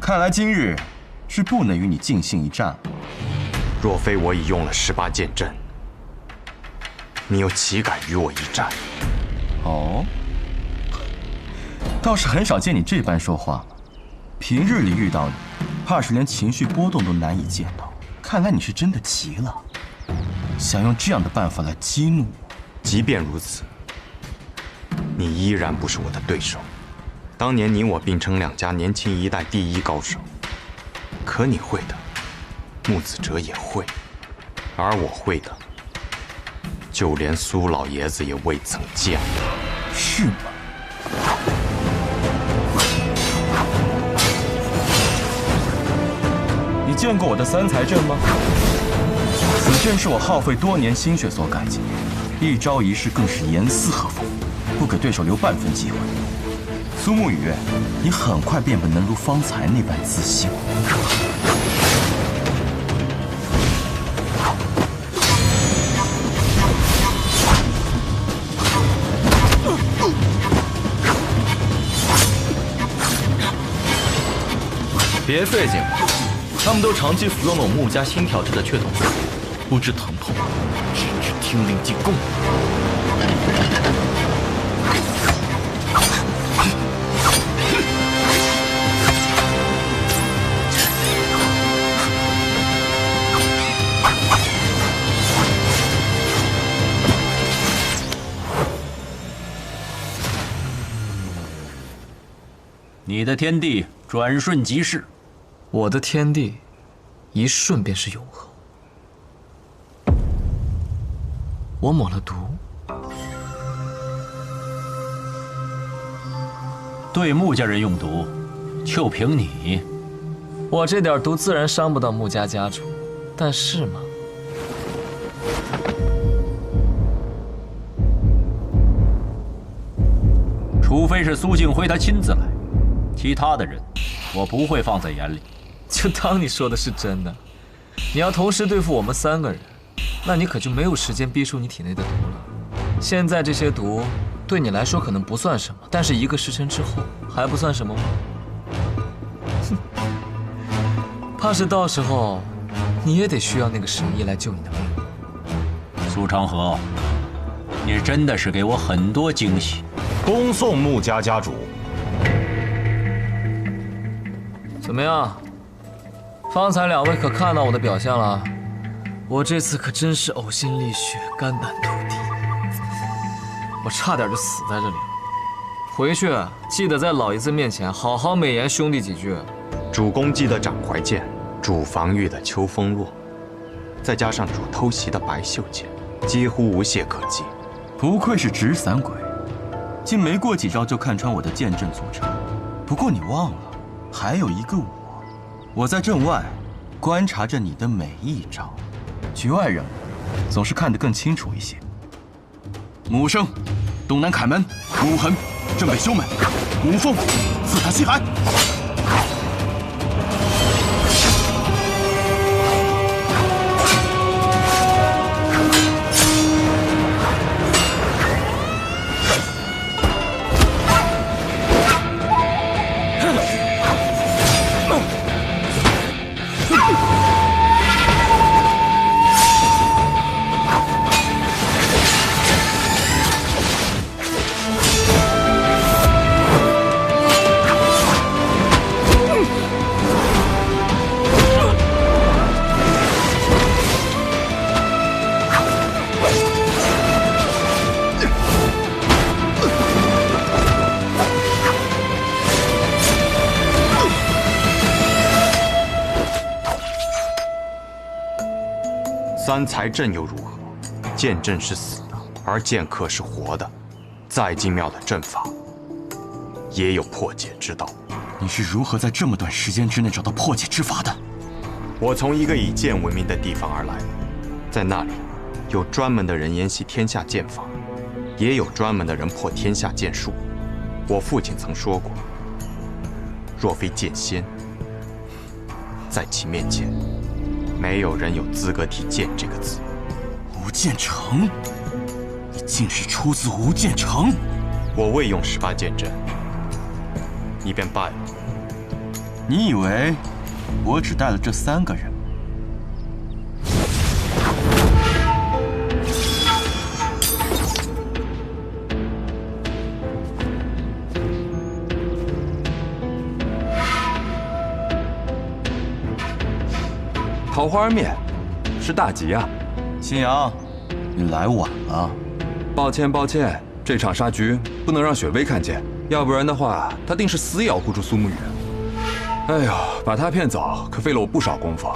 看来今日是不能与你尽兴一战了。若非我已用了18剑阵，你又岂敢与我一战？哦，倒是很少见你这般说话了。平日里遇到你，怕是连情绪波动都难以见到。看来你是真的急了，想用这样的办法来激怒我。即便如此，你依然不是我的对手。当年你我并称2家年轻一代第一高手，可你会的，木子哲也会，而我会的，就连苏老爷子也未曾见过。是吗？你见过我的3才阵吗？此阵是我耗费多年心血所改进，一招一式更是严丝合缝，不给对手留半分机会。苏沐雨，你很快便不能如方才那般自信。别费劲了，他们都长期服用了我穆家新调制的血统素，不知疼痛，只知听令即供。你的天地转瞬即逝，我的天地一瞬便是永恒。我抹了毒，对穆家人用毒，就凭你，我这点毒自然伤不到穆家家主，但是嘛，除非是苏静辉他亲自来，其他的人我不会放在眼里。就当你说的是真的。你要同时对付我们3个人，那你可就没有时间逼出你体内的毒了。现在这些毒对你来说可能不算什么，但是1个时辰之后还不算什么吗？哼，怕是到时候你也得需要那个神医来救你的命。苏长河，你真的是给我很多惊喜。恭送穆家家主。怎么样？方才2位可看到我的表现了？我这次可真是呕心沥血、肝胆涂地，我差点就死在这里了。回去记得在老爷子面前好好美言兄弟几句。主攻击的掌怀剑，主防御的秋风落，再加上主偷袭的白袖剑，几乎无懈可击。不愧是纸伞鬼，竟没过几招就看穿我的剑阵组成。不过你忘了，还有一个我在阵外观察着你的每一招，局外人总是看得更清楚一些。母生，东南凯门；母痕，正北修门；母凤，四塔西海。3才阵又如何？剑阵是死的，而剑客是活的。再精妙的阵法，也有破解之道。你是如何在这么短时间之内找到破解之法的？我从一个以剑闻名的地方而来，在那里有专门的人研习天下剑法，也有专门的人破天下剑术。我父亲曾说过，若非剑仙，在其面前，没有人有资格提剑这个字。吴建成，你竟是出自吴建成！我未用18剑阵，你便败了。你以为我只带了这3个人？桃花面，是大吉啊！新阳，你来晚了。抱歉抱歉，这场杀局不能让雪薇看见，要不然的话，她定是死也要护住苏沐雨。哎呦，把她骗走可费了我不少功夫。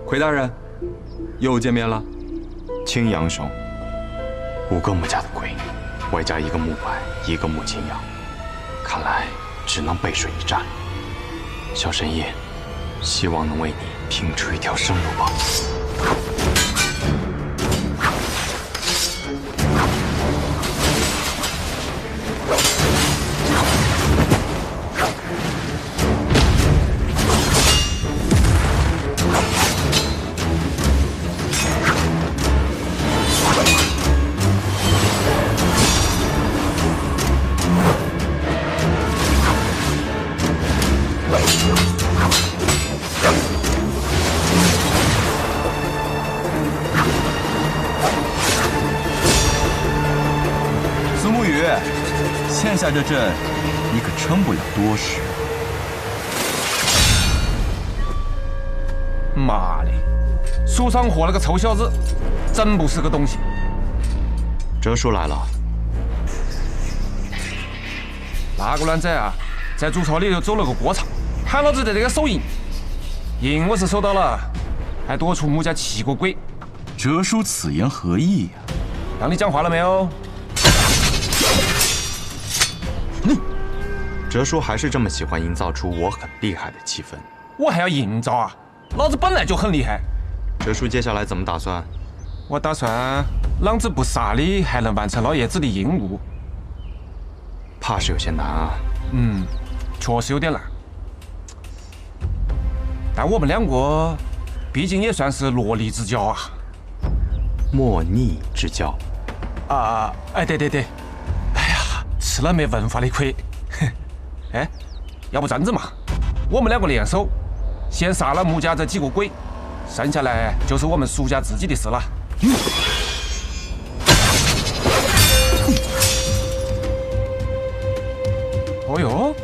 魁大人，又见面了。青阳兄，5个木家的鬼，外加1个木白，1个木青阳，看来只能背水一战。小神医，希望能为你拼出一条生路吧。欠下这阵，你可撑不了多时。妈的，苏昌火那个臭小子，真不是个东西。哲叔来了。那个卵仔啊，在主错里头走了个过场，喊老子在这个手淫，淫我是收到了，还多出穆家7个鬼。哲叔此言何意呀？让你讲话了没有？哲叔还是这么喜欢营造出我很厉害的气氛。我还要营造啊？老子本来就很厉害。哲叔接下来怎么打算？我打算狼子不杀你，还能完成老爷子的任务。怕是有些难啊。确实有点难。但我们2个毕竟也算是萝莉之交啊。莫逆之交。哎，对。哎呀，吃了没文化的亏。哎，要不这样子嘛，我们2个联手，先杀了穆家这几个鬼，剩下来就是我们苏家自己的事了。哦哟，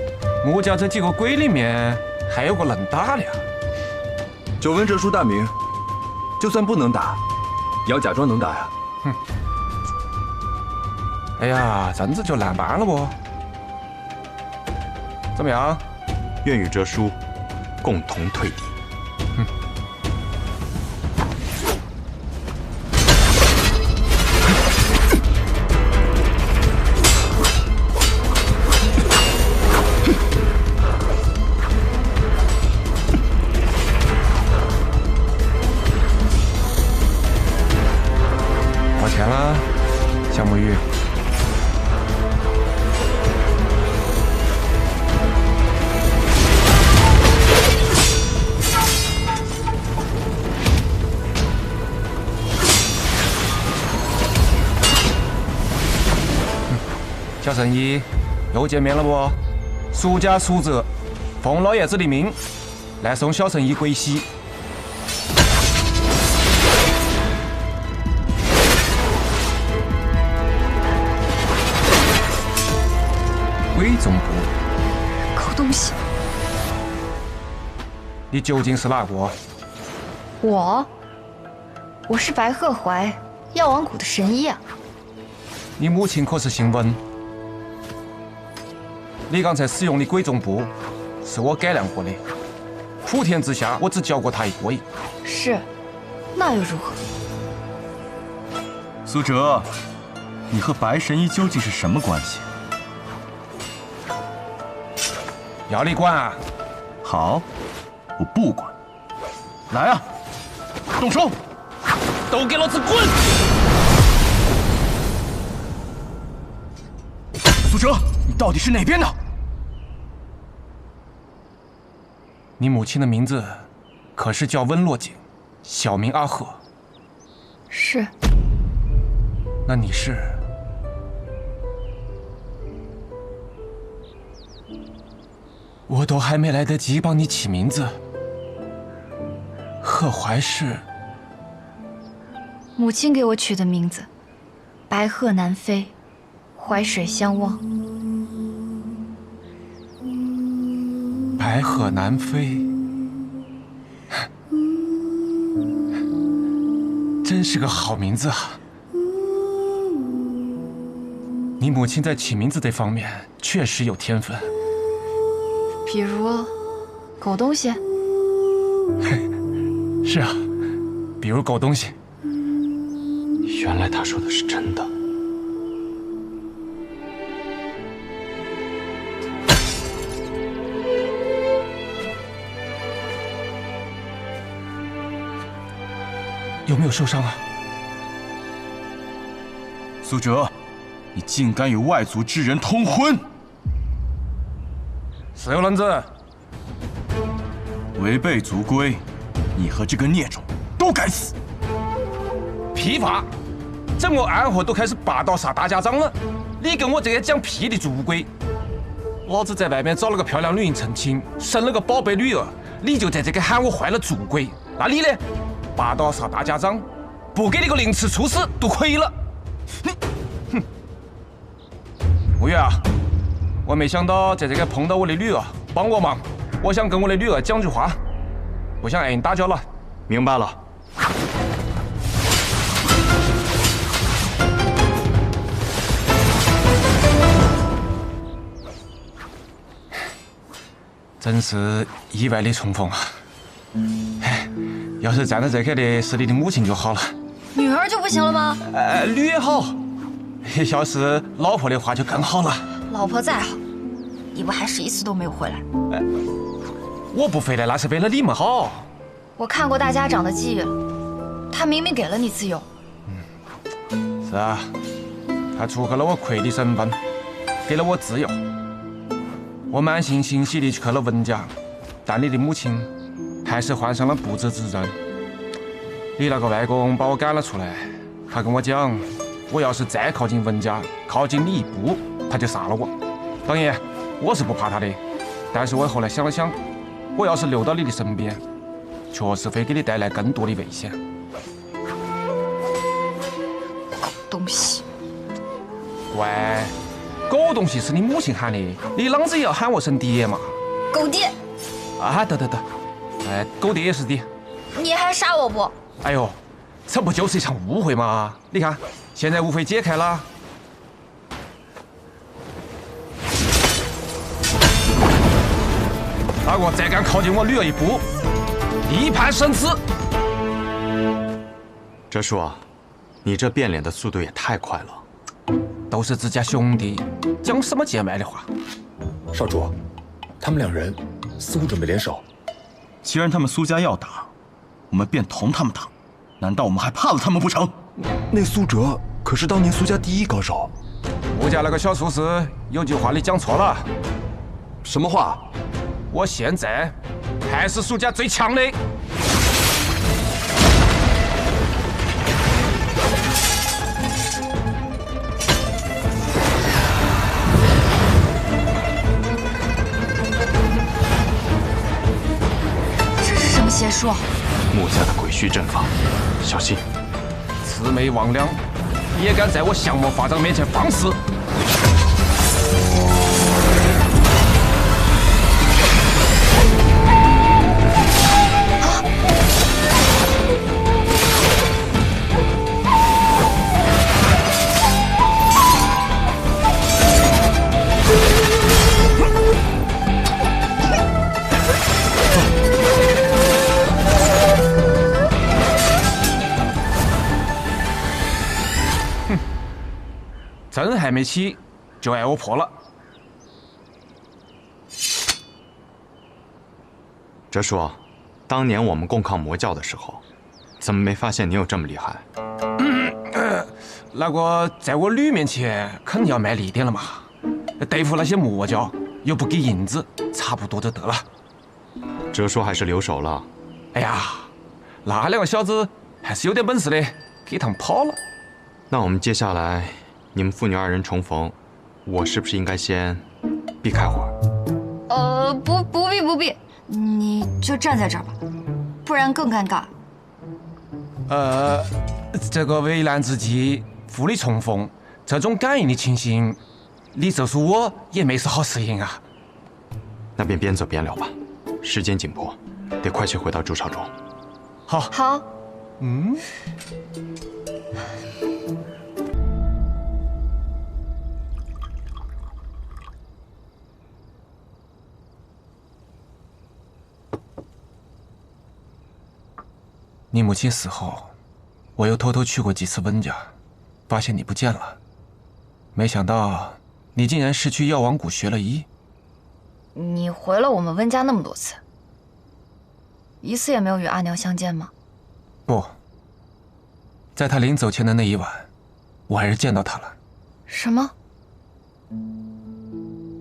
穆家这几个鬼里面还有个能打的呀！久闻哲叔大名，就算不能打，也要假装能打呀。哎呀，这样子就难办了不？怎么样？愿与哲叔共同退敌。抱歉了，小木鱼。小神医，又见面了不？苏家苏哲，奉老爷子的命，来送小神医归西。归总部，狗东西！你究竟是哪个？我是白鹤怀，药王谷的神医啊。你母亲可是姓温？你刚才使用的鬼种步是我改良过的，普天之下我只教过他1个。是，那又如何？苏哲，你和白神医究竟是什么关系？要你管啊！好，我不管。来啊，动手！都给老子滚！苏哲，你到底是哪边的？你母亲的名字可是叫温若锦，小名阿鹤。是。那你是？我都还没来得及帮你起名字。贺怀是母亲给我取的名字，白鹤南飞，淮水相望。白鹤南飞，真是个好名字啊！你母亲在起名字这方面确实有天分。比如，狗东西。是啊，比如狗东西。原来他说的是真的。有没有受伤啊？苏哲，你竟敢与外族之人通婚！是有人子，违背族规，你和这个孽种都该死！批发，整个安河都开始霸道杀大家长了，你跟我这个讲屁的族规！老子在外面找了个漂亮女人成亲，生了个宝贝女儿，你就在这个喊我坏了族规，那你呢？霸道杀大家长，不给你个凌迟处死都亏了！哼！吴越啊，我没想到在这个碰到我的女儿，帮我忙。我想跟我的女儿讲句话，不想挨你打搅了。明白了。真是意外的重逢啊！要是站在这刻的是你的母亲就好了。女儿就不行了吗？女也好，要是老婆的话就更好了。老婆再好，你不还是一次都没有回来？我不回来那是为了你们好。我看过大家长的记忆了，他明明给了你自由。是啊，他撮合了我魁的身份，给了我自由。我满心欣喜地去了文家，但你的母亲还是患上了不治之症。你那个外公把我赶了出来，他跟我讲，我要是再靠近文家，靠近你一步，他就杀了我。当然，我是不怕他的，但是我后来想了想，我要是留到你的身边，确实会给你带来更多的危险。狗东西！喂，狗东西是你母亲喊的，你啷子也要喊我声爹嘛？狗爹！啊，得，哎，狗爹也是爹。你还杀我不？哎呦，这不就是一场误会吗？你看，现在误会解开了。哪个再敢靠近我女儿一步，一判生死！哲叔啊，你这变脸的速度也太快了。都是自家兄弟，讲什么见外的话？少主，他们两人似乎准备联手。既然他们苏家要打，我们便同他们打。难道我们还怕了他们不成？那苏哲可是当年苏家第一高手。我家那个小术士有句话你讲错了。什么话？我现在还是苏家最强的。这是什么邪术？穆家的鬼虚阵法，小心！魑魅魍魉也敢在我降魔法掌面前放肆！针还没起，就挨我破了。哲叔，当年我们共抗魔教的时候，怎么没发现你有这么厉害？那个在我女面前肯定要卖力点了嘛，对付那些魔教又不给银子，差不多就得了。哲叔还是留手了。哎呀，那两个小子还是有点本事的，给他们跑了。那我们接下来。你们父女二人重逢，我是不是应该先避开会儿？不必，你就站在这儿吧，不然更尴尬。这个危难之际互利重逢，这种感应的情形，你就是我也没什好适应啊。那便边走边聊吧，时间紧迫，得快些回到筑巢中。好。你母亲死后，我又偷偷去过几次温家，发现你不见了。没想到你竟然是去药王谷学了医。你回了我们温家那么多次，一次也没有与阿娘相见吗？不，在她临走前的那一晚，我还是见到她了。什么？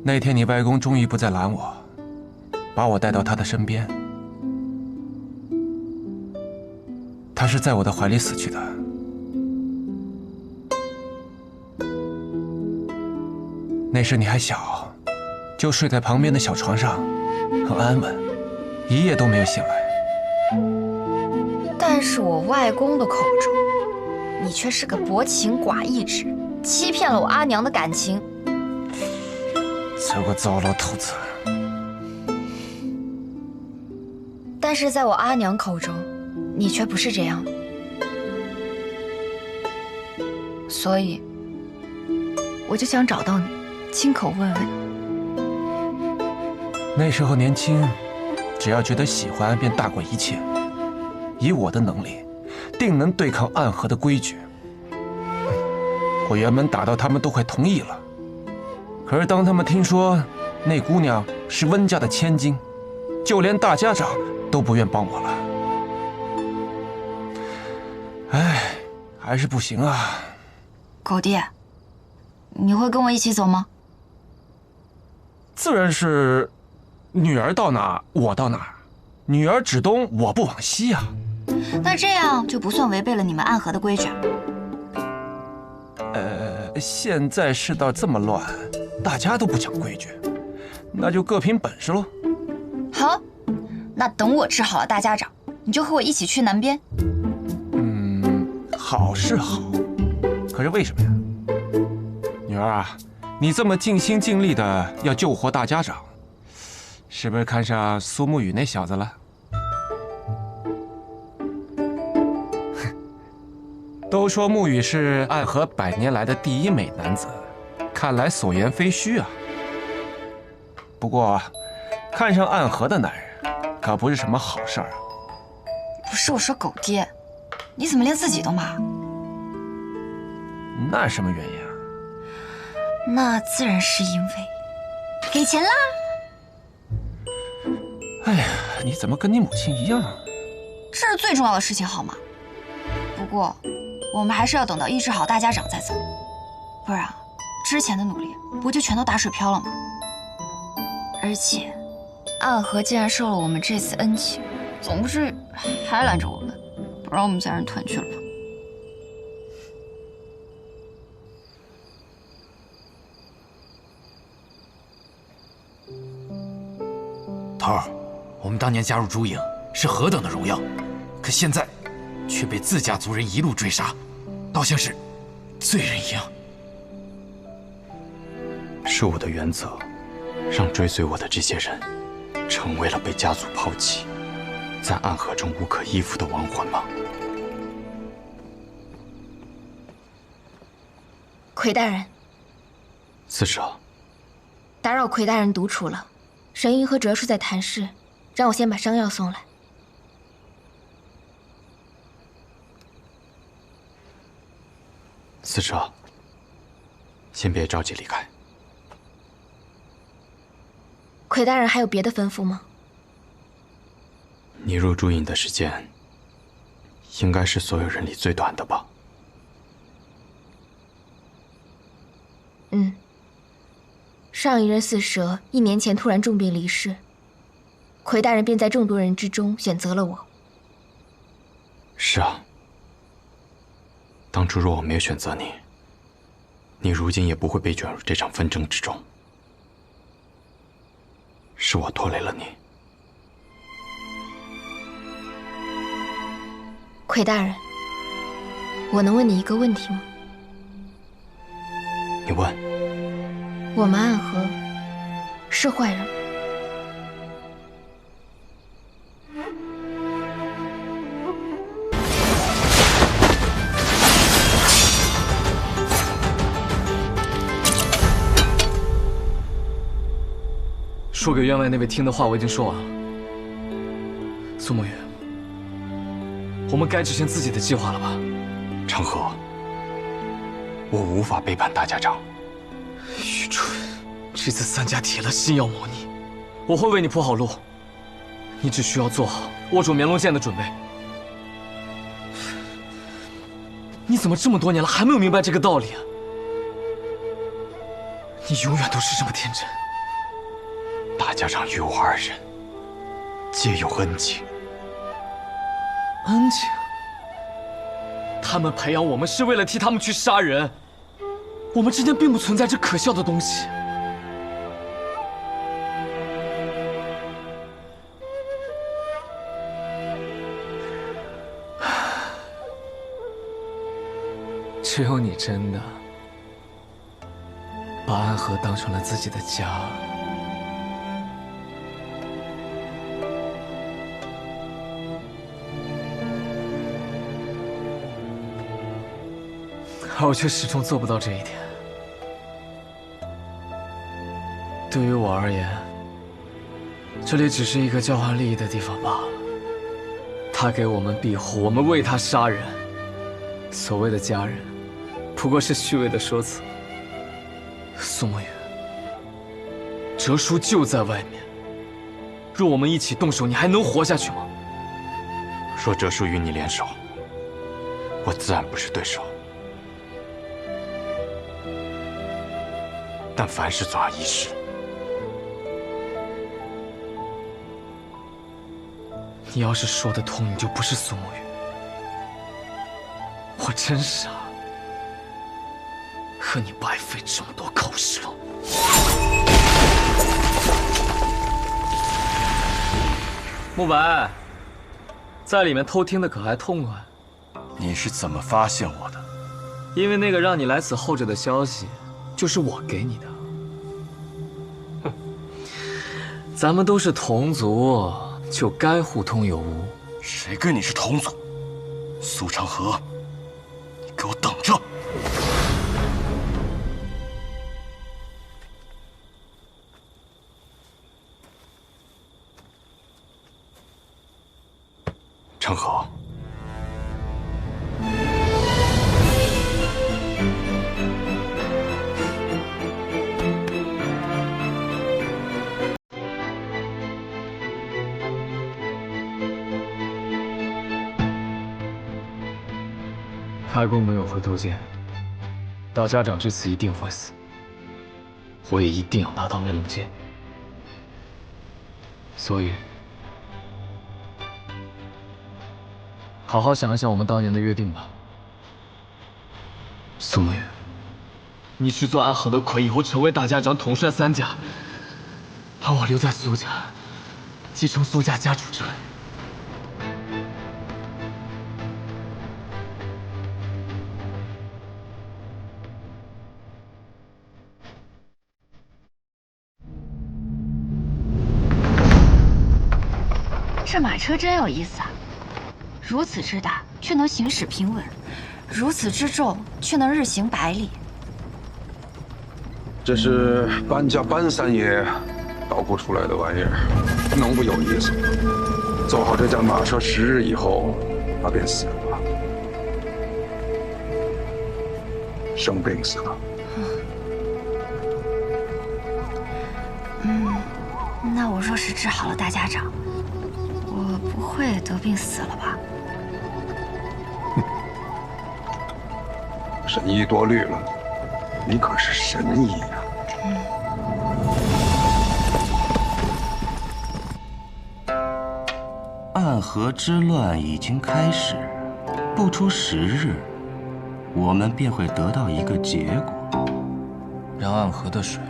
那天你外公终于不再拦我，把我带到他的身边。他是在我的怀里死去的。那时你还小，就睡在旁边的小床上，很安稳，一夜都没有醒来。但是我外公的口中，你却是个薄情寡义之人，欺骗了我阿娘的感情。这个糟老头子！但是在我阿娘口中，你却不是这样的，所以我就想找到你，亲口问问你。那时候年轻，只要觉得喜欢，便大过一切。以我的能力，定能对抗暗河的规矩。我原本打到他们都快同意了，可是当他们听说那姑娘是温家的千金，就连大家长都不愿帮我了。哎，还是不行啊。狗爹，你会跟我一起走吗？自然是，女儿到哪我到哪，女儿指东我不往西啊。那这样就不算违背了你们暗河的规矩。现在世道这么乱，大家都不讲规矩，那就各凭本事喽。好，那等我治好了大家长，你就和我一起去南边。好是好，可是为什么呀？女儿啊，你这么尽心尽力的要救活大家长，是不是看上苏沐雨那小子了？都说沐雨是暗河100年来的第一美男子，看来所言非虚啊。不过，看上暗河的男人，可不是什么好事儿啊。不是我说狗爹，你怎么连自己都骂？那是什么原因啊？那自然是因为给钱啦。哎呀，你怎么跟你母亲一样？这是最重要的事情，好吗？不过，我们还是要等到医治好大家长再走，不然之前的努力不就全都打水漂了吗？而且，暗河既然受了我们这次恩情，总不至于还拦着我们，不让我们家人团聚了吧？头儿，我们当年加入朱营是何等的荣耀，可现在却被自家族人一路追杀，倒像是罪人一样。是我的原则，让追随我的这些人成为了被家族抛弃，在暗河中无可依附的亡魂吗？魁大人，刺蛇，打扰魁大人独处了。神医和哲叔在谈事，让我先把伤药送来。刺蛇，先别着急离开。魁大人还有别的吩咐吗？你入朱营的时间，应该是所有人里最短的吧？上一任四蛇1年前突然重病离世，魁大人便在众多人之中选择了我。是啊，当初若我没有选择你，你如今也不会被卷入这场纷争之中。是我拖累了你。魁大人，我能问你一个问题吗？你问。我们暗河是坏人吗？说给员外那位听的话我已经说完了。苏沐雨，我们该执行自己的计划了吧？长河，我无法背叛大家长。愚蠢！这次三家铁了心要谋你，我会为你铺好路，你只需要做好握住绵龙剑的准备。你怎么这么多年了还没有明白这个道理啊？你永远都是这么天真。大家长与我二人皆有恩情。恩情？他们培养我们是为了替他们去杀人，我们之间并不存在这可笑的东西。只有你真的把安河当成了自己的家。而我却始终做不到这一点。对于我而言，这里只是一个交换利益的地方罢了。他给我们庇护，我们为他杀人。所谓的家人，不过是虚伪的说辞。苏沐雨，哲叔就在外面，若我们一起动手，你还能活下去吗？若哲叔与你联手，我自然不是对手。但凡事总要一试。你要是说得通，你就不是苏沐雨。我真傻，和你白费这么多口舌。慕白，在里面偷听的可还痛快？你是怎么发现我的？因为那个让你来此候着的消息，就是我给你的。哼，咱们都是同族，就该互通有无。谁跟你是同族？苏长河，你给我等着！长河，开弓没有回头箭，大家长这次一定会死，我也一定要拿到那龙剑。所以，好好想一想我们当年的约定吧。苏沐雨，你去做安河的魁，以后成为大家长，统帅三家，把我留在苏家，继承苏家家主之位。这马车真有意思啊！如此之大，却能行驶平稳；如此之重，却能日行百里。这是搬家搬三爷捣鼓出来的玩意儿，能不有意思吗？走好这架马车10日以后，他便死了，生病死了。那我若是治好了大家长，我不会得病死了吧？神医多虑了，你可是神医呀！暗河之乱已经开始，不出10日，我们便会得到一个结果，让暗河的水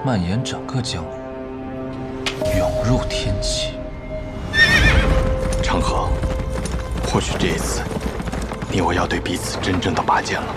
蔓延整个江湖。入天机。长河，或许这一次，你我要对彼此真正的拔剑了。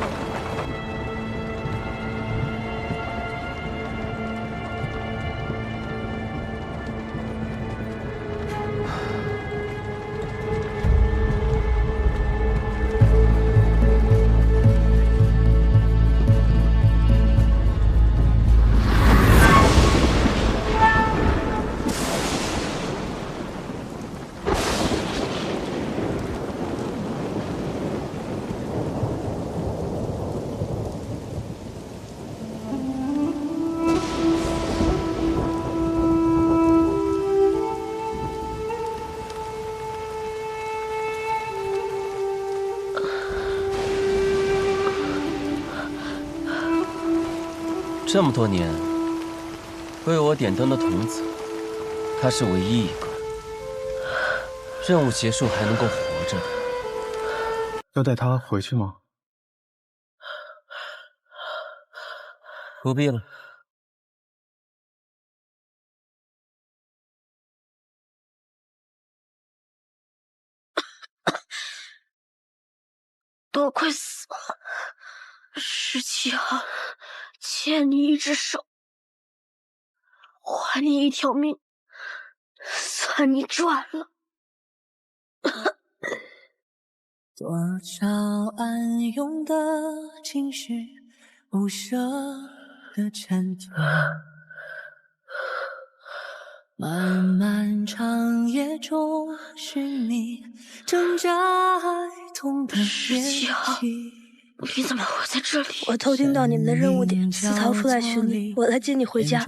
这么多年为我点灯的童子，他是唯一一个任务结束还能够活着的。要带他回去吗？不必了。多亏死了，17号欠你一只手，还你一条命，算你赚了。多少暗涌的情绪，不舍的沉淀，漫漫长夜中寻觅，挣扎哀痛的17号，你怎么会在这里？我偷听到你们的任务点，私逃出来寻你，我来接你回家。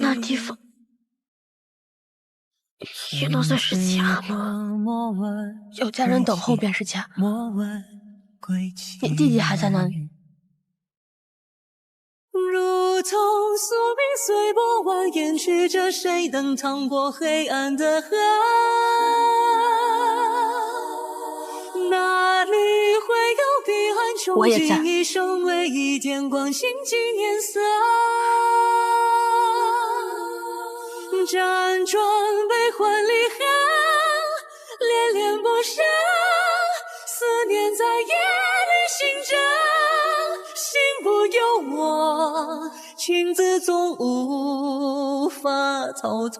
那地方也能算是家吗？有家人等候便是家。你弟弟还在哪里？如同宿命随波蜿蜒，曲折谁能趟过黑暗的河？哪里会有彼岸憧憬一生唯一点光，倾尽颜色。辗转悲欢离合，恋恋不舍，思念在夜里醒着，心不由我，情字总无法逃脱。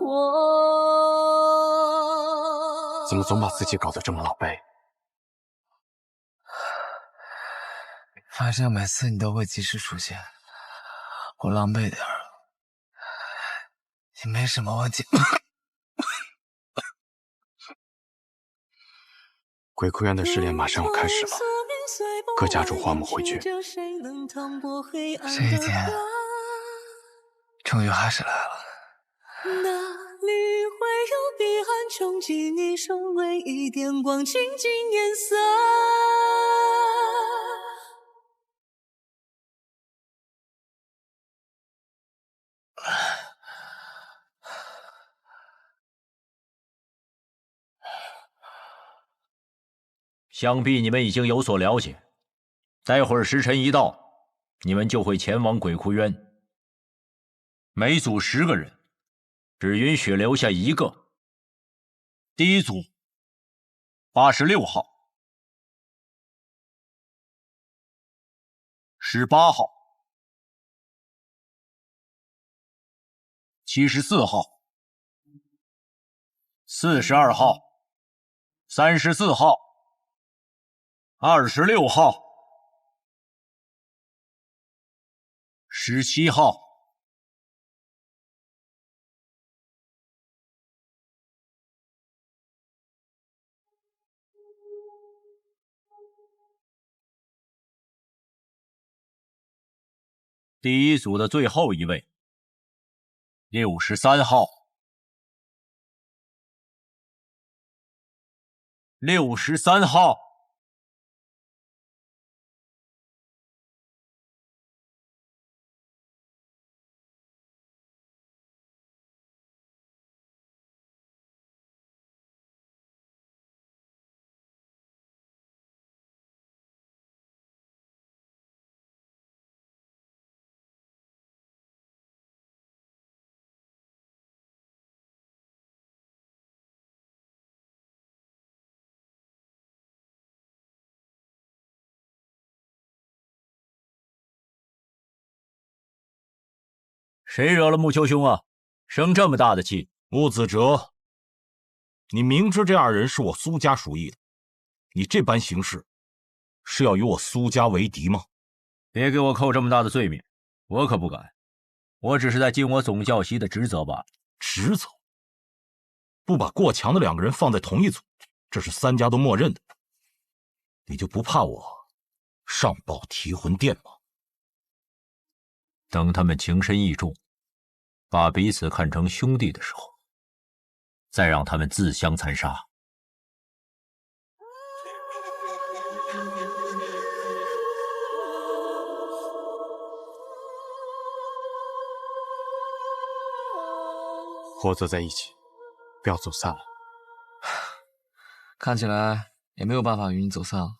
怎么总把自己搞得这么狼狈？反正每次你都会及时出现，我狼狈点儿也没什么问题。鬼哭院的试炼马上要开始了，各家主唤我们回去。这一天终于还是来了。哪里会有彼岸憧憬一生唯一点光，倾尽颜色。想必你们已经有所了解，待会儿时辰一到，你们就会前往鬼窟渊。每组10个人，只允许留下1个。第一组86号、18号、74号、42号、34号、26号、17号。第一组的最后一位，63号。63号。谁惹了穆秋兄啊？生这么大的气？穆子哲，你明知这二人是我苏家属意的，你这般行事，是要与我苏家为敌吗？别给我扣这么大的罪名，我可不敢。我只是在尽我总教习的职责罢了。职责？不把过强的两个人放在同一组，这是三家都默认的。你就不怕我上报提魂殿吗？等他们情深意重，把彼此看成兄弟的时候，再让他们自相残杀。活走在一起，不要走散了。看起来也没有办法与你走散了。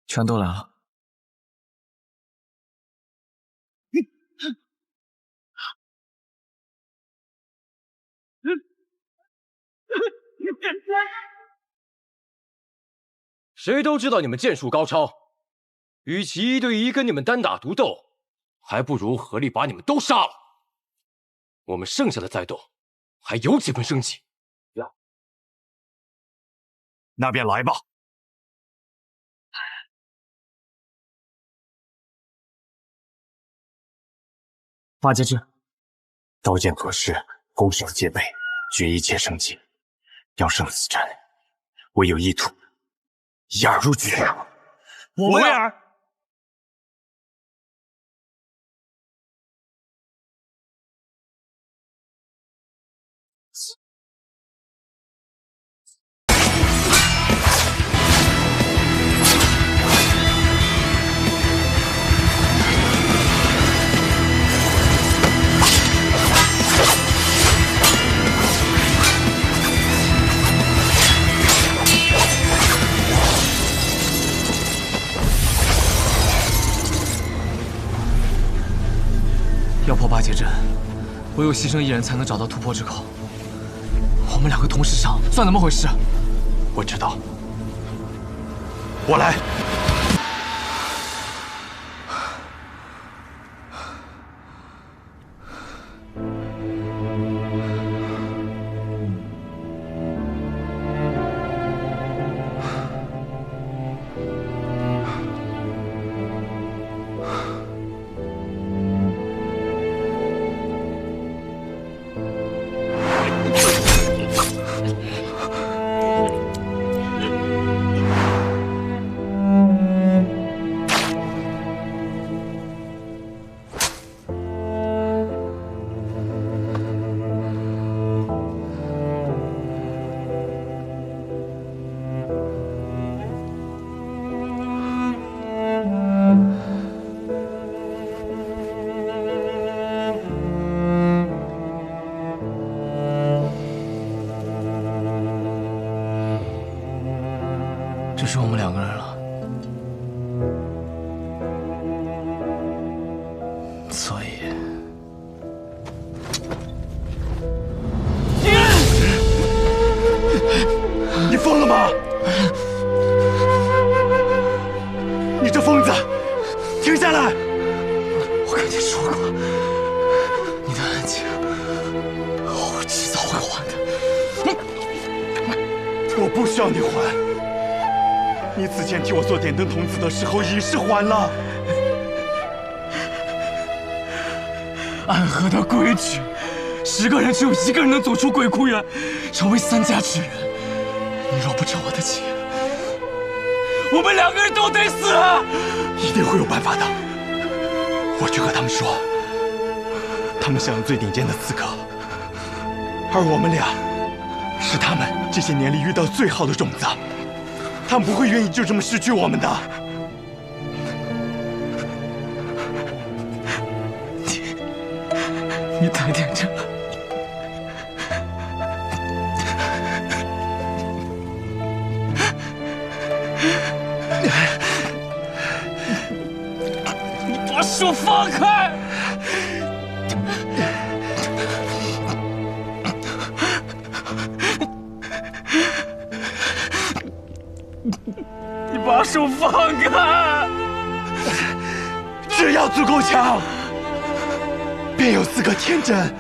全都来了。谁都知道你们剑术高超，与其1对1跟你们单打独斗，还不如合力把你们都杀了。我们剩下的再斗，还有几分生气。那便来吧。八戒阵，刀剑合十，攻守戒备，决一切生机。要胜此战，唯有一途，一二入局。我为尔。要破八戒阵，唯有牺牲一人才能找到突破之口。我们两个同时上，算怎么回事？我知道，我来。只剩我们两个人了，所以你疯了吗？你这疯子，停下来！我跟你说过，你的恩情，我迟早会还的。我不需要你还。你此前替我做点灯童子的时候，已是还了。暗河的规矩，10个人只有1个人能走出鬼窟园，成为3家之人。你若不成我的情，我们2个人都得死。一定会有办法的。我去和他们说，他们享有最顶尖的刺客，而我们俩是他们这些年里遇到最好的种子。他们不会愿意就这么失去我们的。你太天真了，手放开！你把手放开！只要足够强，便有资格天真。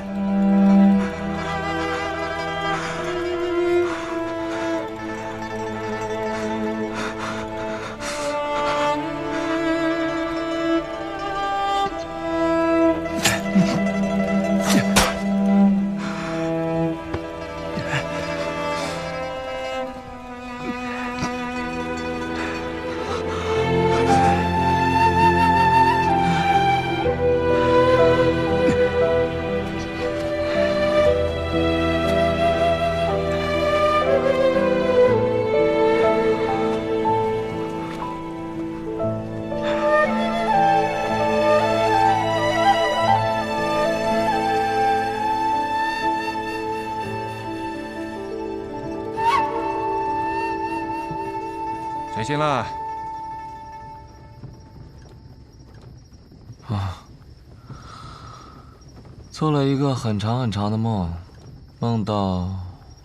谁先了？啊，做了一个很长很长的梦，梦到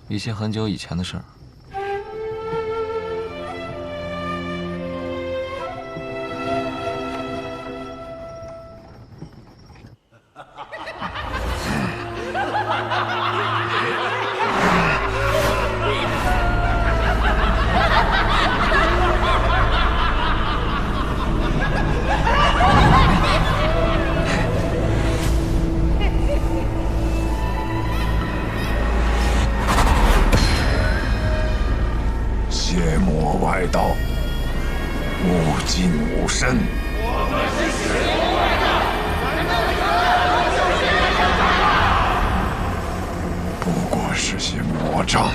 一些很久以前的事儿。邪魔外道，无尽无身。我们是邪魔外道，不过是些魔障，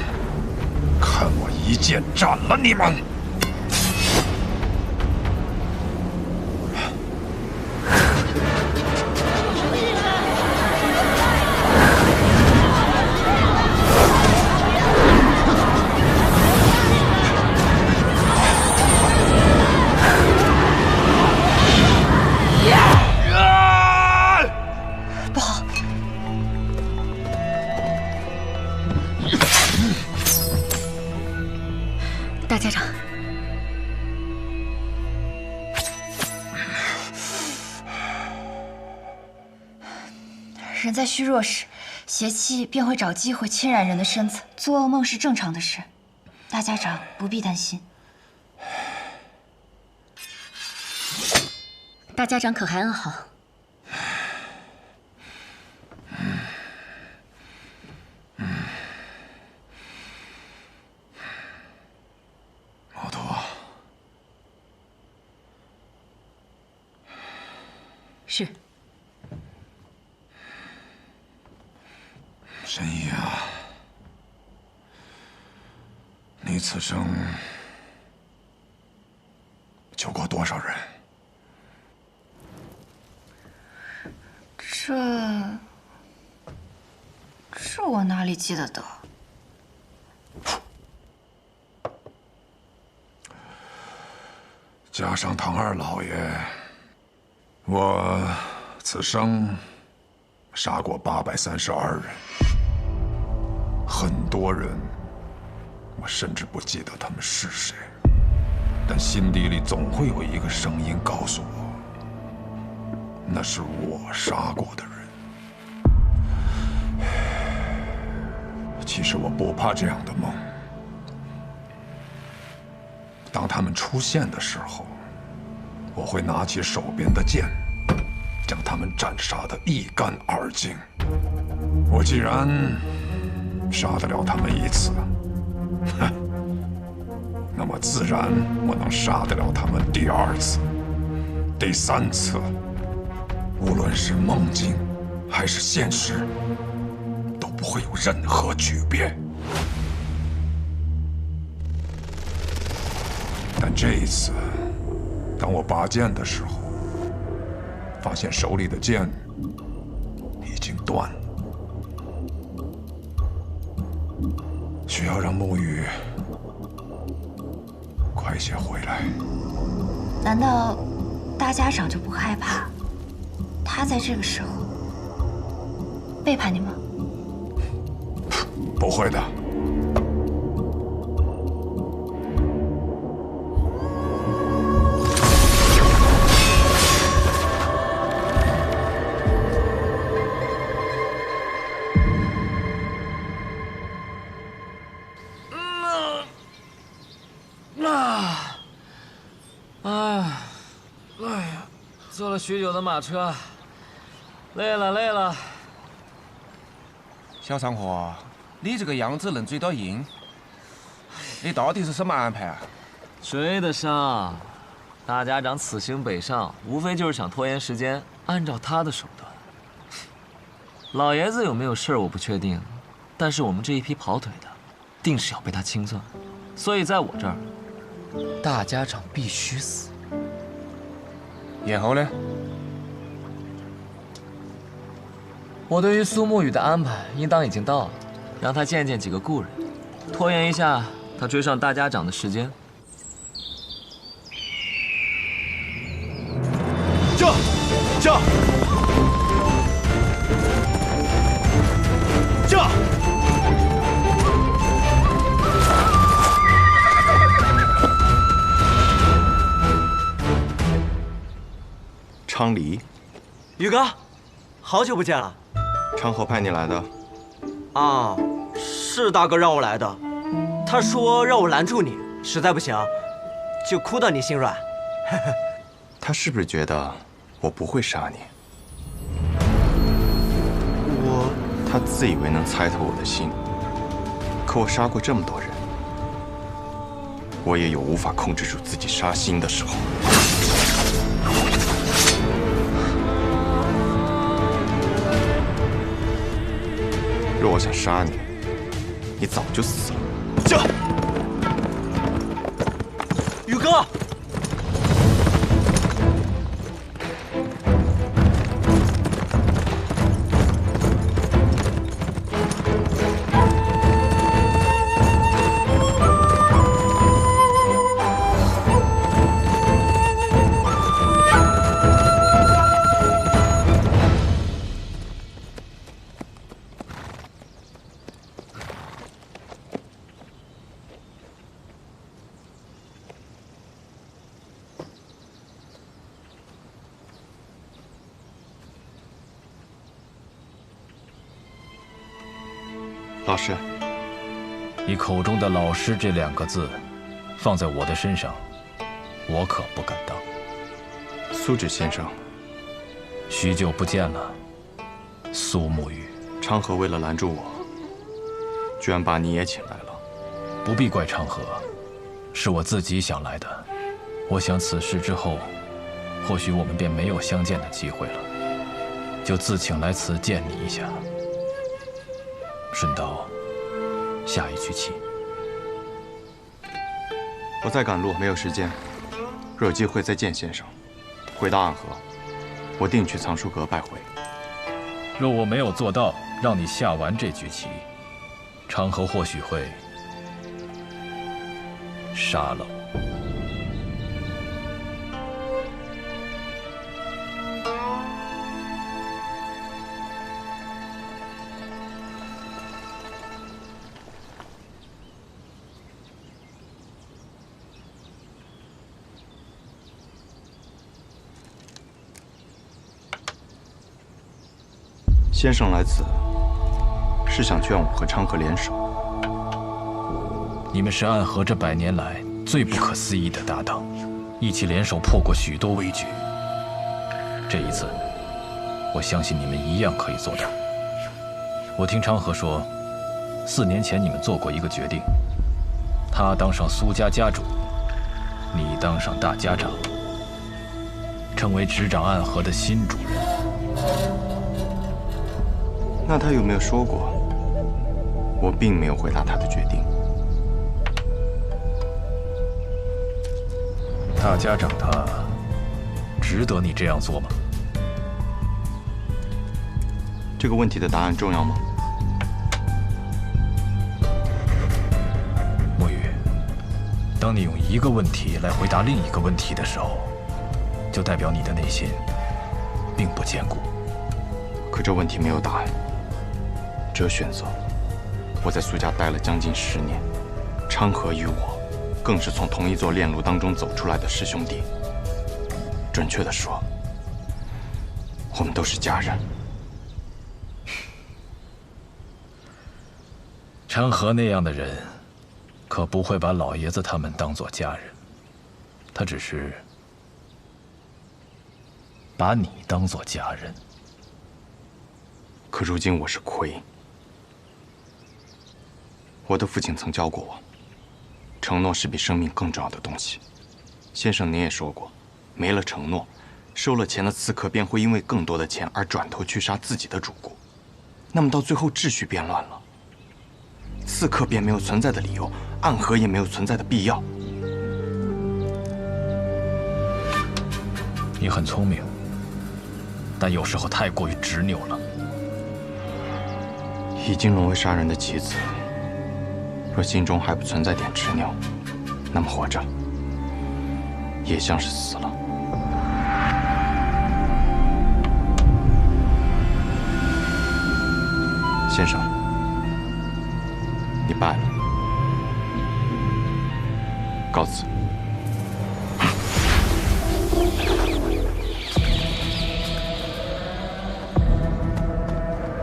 看我一剑斩了你们！不好！大家长，人在虚弱时，邪气便会找机会侵染人的身子，做噩梦是正常的事。大家长不必担心。大家长可还安好？毛头，是。神医啊，你此生救过多少人？这我哪里记得得？加上唐二老爷，我此生杀过832人，很多人，我甚至不记得他们是谁，但心底里总会有一个声音告诉我，那是我杀过的人。其实我不怕这样的梦。当他们出现的时候，我会拿起手边的剑，将他们斩杀得一干二净。我既然杀得了他们一次，那么自然我能杀得了他们第二次、第三次。无论是梦境还是现实，都不会有任何区别。但这一次，当我拔剑的时候，发现手里的剑已经断了，需要让沐雨快些回来。难道大家长就不害怕他在这个时候背叛你吗？不会的。坐了许久的马车，累了。小上河，你这个样子能追到鹰，你到底是什么安排啊？追得上，大家长此行北上，无非就是想拖延时间，按照他的手段。老爷子有没有事儿我不确定，但是我们这一批跑腿的，定是要被他清算，所以在我这儿，大家长必须死。然后呢？我对于苏沐雨的安排应当已经到了，让他见见几个故人，拖延一下他追上大家长的时间。驾！昌黎，宇哥，好久不见了。昌河派你来的？啊，是大哥让我来的。他说让我拦住你，实在不行，就哭到你心软。他是不是觉得我不会杀你？他自以为能猜透我的心，可我杀过这么多人，我也有无法控制住自己杀心的时候。若我想杀你，你早就死了。驾！宇哥。老师，你口中的老师这2个字，放在我的身上，我可不敢当。苏芷先生，许久不见了，苏沐雨。昌河为了拦住我，居然把你也请来了。不必怪昌河，是我自己想来的。我想此事之后，或许我们便没有相见的机会了，就自请来此见你一下。顺道下一局棋。我在赶路，没有时间。若有机会再见先生。回到暗河，我定去藏书阁拜会。若我没有做到让你下完这局棋，昌河或许会杀了我。先生来此，是想劝我和昌河联手。你们是暗河这100年来最不可思议的搭档，一起联手破过许多危局。这一次，我相信你们一样可以做到。我听昌河说，4年前你们做过一个决定，他当上苏家家主，你当上大家长，成为执掌暗河的新主人。那他有没有说过，我并没有回答他的决定？大家长他值得你这样做吗？这个问题的答案重要吗？沐雨，当你用一个问题来回答另一个问题的时候，就代表你的内心并不坚固。可这问题没有答案，只有选择。我在苏家待了将近10年，昌河与我，更是从同一座炼炉当中走出来的师兄弟。准确地说，我们都是家人。昌河那样的人，可不会把老爷子他们当作家人，他只是把你当作家人。可如今我是亏。我的父亲曾教过我，承诺是比生命更重要的东西。先生您也说过，没了承诺，收了钱的刺客便会因为更多的钱而转头去杀自己的主顾，那么到最后秩序变乱了，刺客便没有存在的理由，暗河也没有存在的必要。你很聪明，但有时候太过于执拗了。已经沦为杀人的棋子，若心中还不存在点执拗，那么活着也像是死了。先生，你败了，告辞。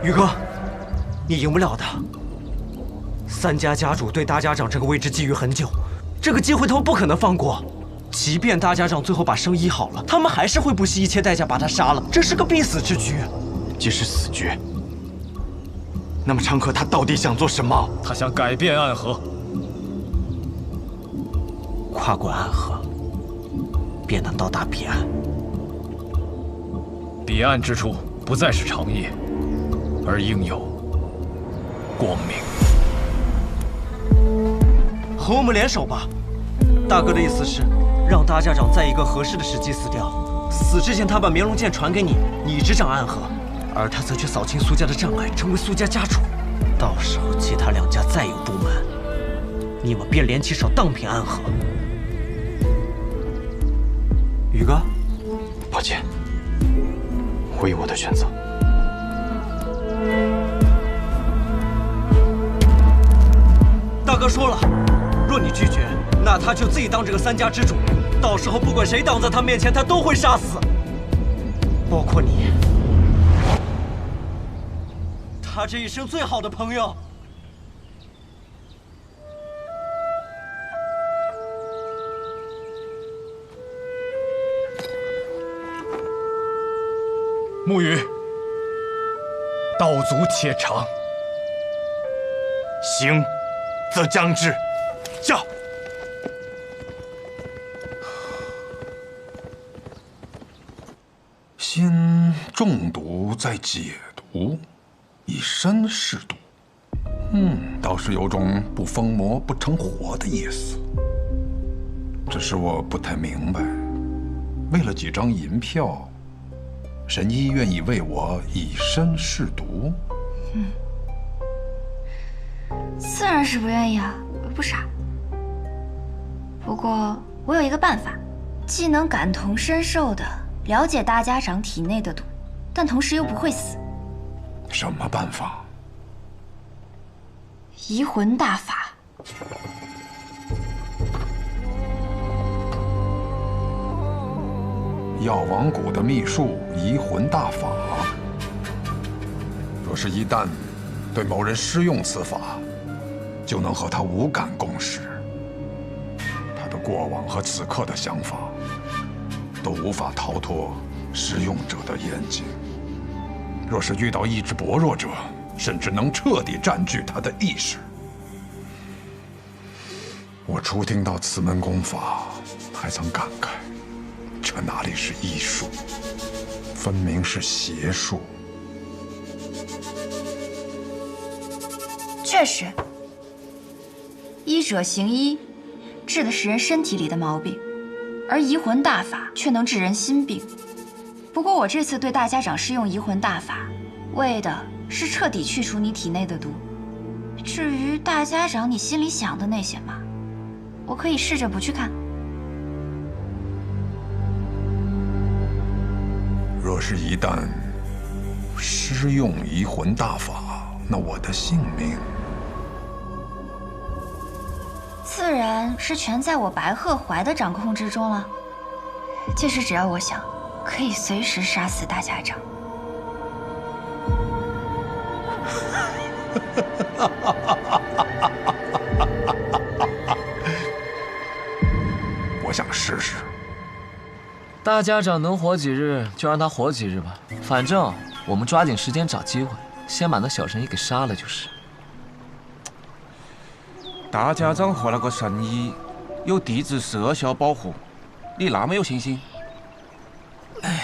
宇哥，你赢不了的。三家家主对大家长这个位置觊觎很久，这个机会他们不可能放过。即便大家长最后把生医好了，他们还是会不惜一切代价把他杀了，这是个必死之局。即使死局，那么昌河他到底想做什么？他想改变暗河，跨过暗河，便能到达彼岸。彼岸之处不再是长夜，而应有光明。和我们联手吧。大哥的意思是，让大家长在一个合适的时机死掉。死之前，他把绵龙剑传给你，你执掌暗河，而他则去扫清苏家的障碍，成为苏家家主。到时候其他2家再有不满，你们便联起手荡平暗河。宇哥，抱歉，我有我的选择。大哥说了，若你拒绝，那他就自己当这个3家之主，到时候不管谁挡在他面前，他都会杀死，包括你，他这一生最好的朋友。沐雨，道阻且长。行，则将之。驾！先中毒，再解毒，以身试毒。倒是有种不疯魔不成活的意思。只是我不太明白，为了几张银票，神医愿意为我以身试毒？自然是不愿意啊，我又不傻。不过我有一个办法，既能感同身受地了解大家长体内的毒，但同时又不会死。什么办法？移魂大法。药王谷的秘术移魂大法，若是一旦对某人施用此法，就能和他无感共识。他的过往和此刻的想法，都无法逃脱施用者的眼睛。若是遇到意志薄弱者，甚至能彻底占据他的意识。我初听到此门功法，还曾感慨，这哪里是医术，分明是邪术。确实，医者行医，治的是人身体里的毛病，而移魂大法却能治人心病。不过我这次对大家长施用移魂大法，为的是彻底去除你体内的毒。至于大家长你心里想的那些嘛，我可以试着不去看。若是一旦施用移魂大法，那我的性命自然是全在我白鹤怀的掌控之中了。届时只要我想，可以随时杀死大家长。我想试试。大家长能活几日就让他活几日吧，反正我们抓紧时间找机会，先把那小神医给杀了就是。大家长和那个神医有地质摄效保护，你那么有信心？哎呀，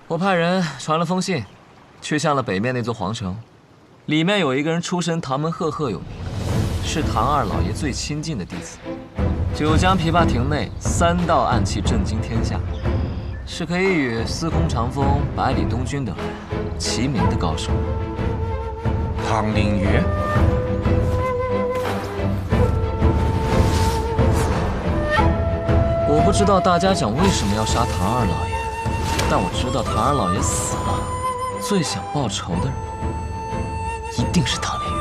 我派人传了封信，去向了北面那座皇城，里面有一个人出身唐门赫赫有名，是唐二老爷最亲近的弟子。九江琵琶亭内3道暗器震惊天下，是可以与司空长风、百里东君等人齐名的高手。唐灵月。我不知道大家长为什么要杀唐二老爷，但我知道唐二老爷死了，最想报仇的人一定是唐灵月。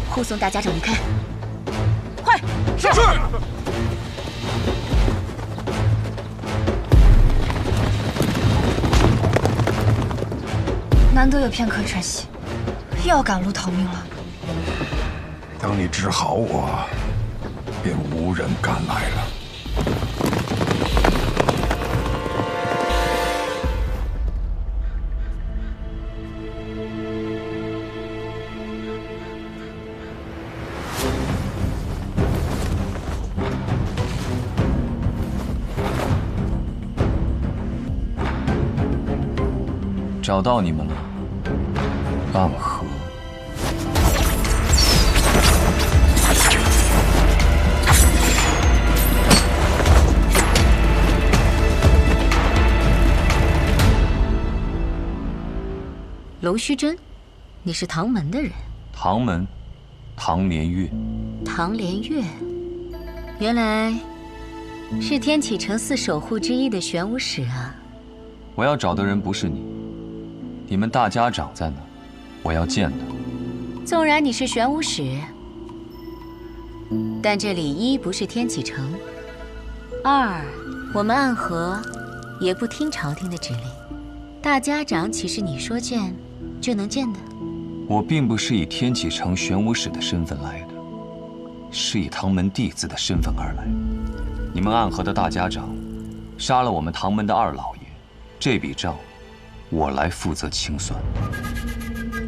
护送大家长离开，快！是。难得有片刻喘息，又要赶路逃命了。当你治好我，便无人敢来了。找到你们了，暗河。龙须真，你是唐门的人？唐门，唐连月。唐连月，原来是天启城4守护之一的玄武使啊！我要找的人不是你。你们大家长在哪？我要见他。纵然你是玄武使，但这里一不是天启城，二我们暗河也不听朝廷的指令。大家长岂是你说见就能见的？我并不是以天启城玄武使的身份来的，是以唐门弟子的身份而来。你们暗河的大家长杀了我们唐门的二老爷，这笔账我来负责清算。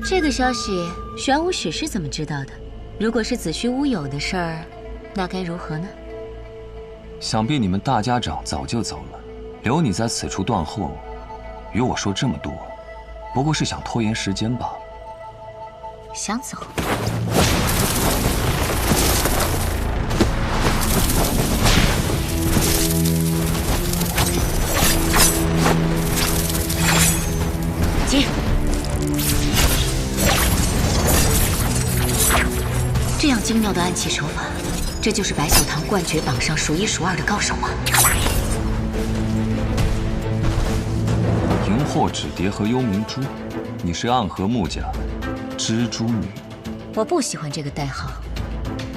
这个消息，玄武使是怎么知道的？如果是子虚乌有的事儿，那该如何呢？想必你们大家长早就走了，留你在此处断后，与我说这么多，不过是想拖延时间罢了。想走？接！这样精妙的暗器手法，这就是白秀堂冠绝榜上数1数2的高手吗？荧惑纸蝶和幽冥珠，你是暗河木家蜘蛛女。我不喜欢这个代号。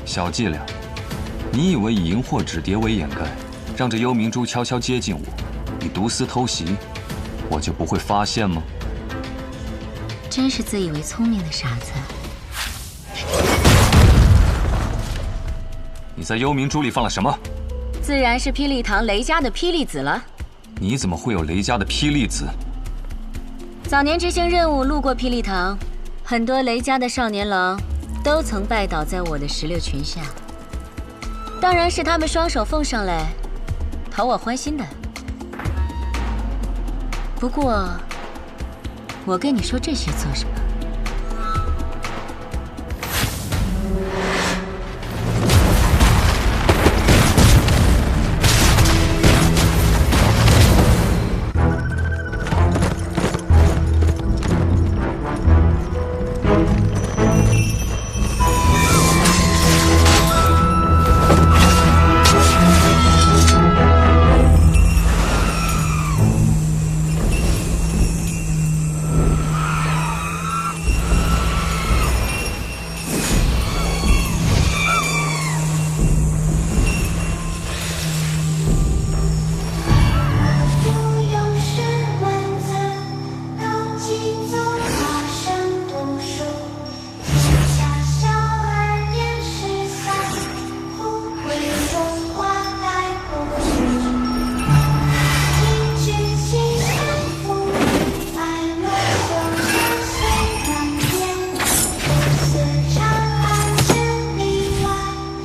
小伎俩，你以为以荧惑纸蝶为掩盖，让这幽冥珠悄悄接近我，以毒丝偷袭，我就不会发现吗？真是自以为聪明的傻子。你在幽冥珠里放了什么？自然是霹雳堂雷家的霹雳子了。你怎么会有雷家的霹雳子？早年执行任务路过霹雳堂，很多雷家的少年郎都曾拜倒在我的16群下。当然是他们双手奉上来，讨我欢心的。不过，我跟你说这些做什么？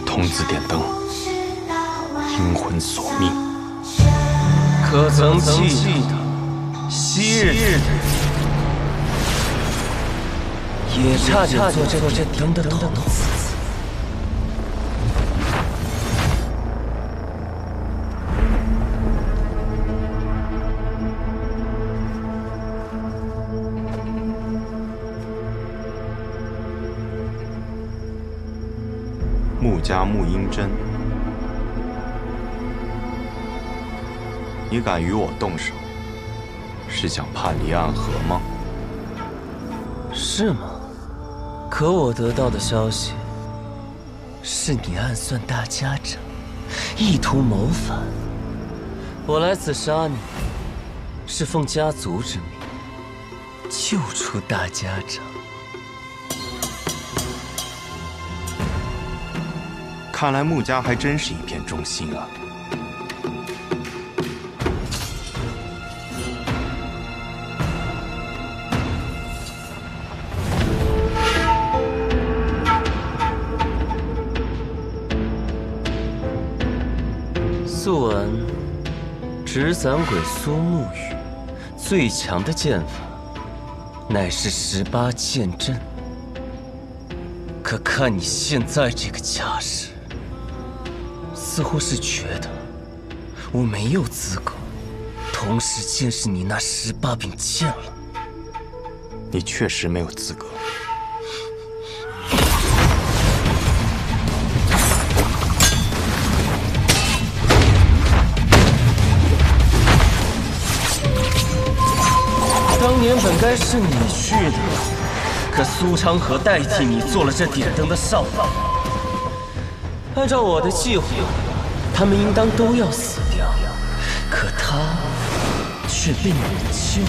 童子点灯，阴魂索命。可曾记得昔日也差点做这灯的童子。穆家穆英真，你敢与我动手，是想叛离暗河吗？是吗？可我得到的消息是你暗算大家长，意图谋反。我来此杀你，是奉家族之命救出大家长。看来穆家还真是一片忠心啊。素闻纸伞鬼苏沐雨最强的剑法乃是18剑阵，可看你现在这个架势，似乎是觉得我没有资格同时见识你那18柄剑了。你确实没有资格。当年本该是你去的，可苏昌河代替你做了这点灯的少妇。按照我的计划，他们应当都要死掉，可他却被你救了。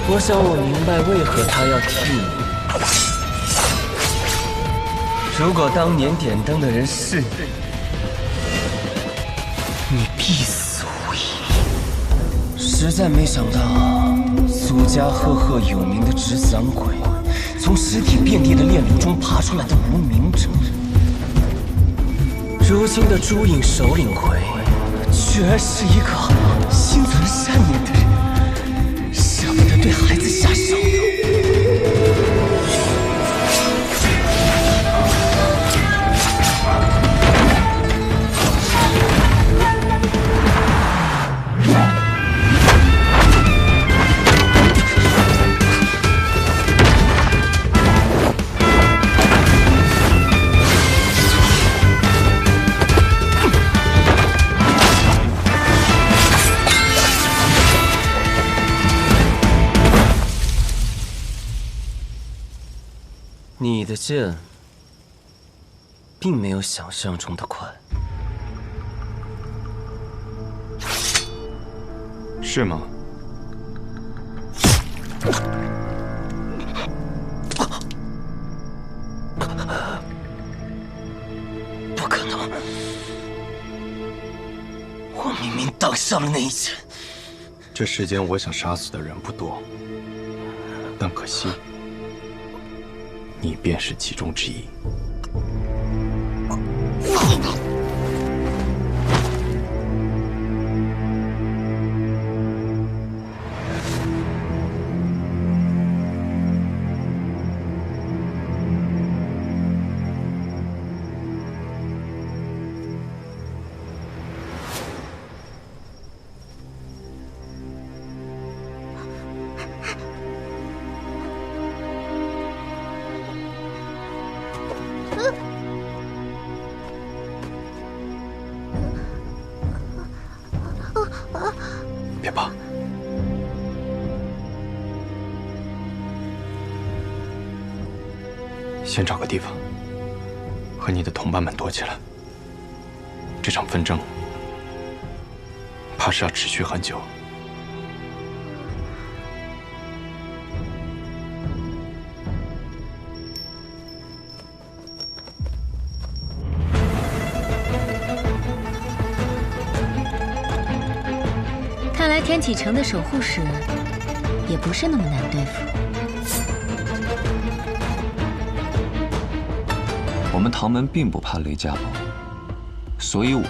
我想我明白为何他要替你。如果当年点灯的人是你，你必死无疑。实在没想到，苏家赫赫有名的纸伞鬼，从尸体遍地的炼炉中爬出来的无名者，如今的朱影首领魁，居然是一个心存善念的人，舍不得对孩子下手。你的剑并没有想象中的快，是吗？不可能！我明明挡下了那一剑。这世间我想杀死的人不多，但可惜。你便是其中之一。别怕，先找个地方和你的同伴们躲起来。这场纷争怕是要持续很久。看来天启城的守护使也不是那么难对付。我们唐门并不怕雷家堡，所以我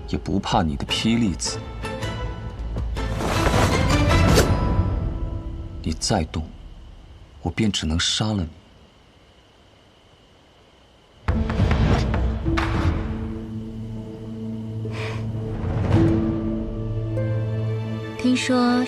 也不怕你的霹雳子。你再动，我便只能杀了你。听说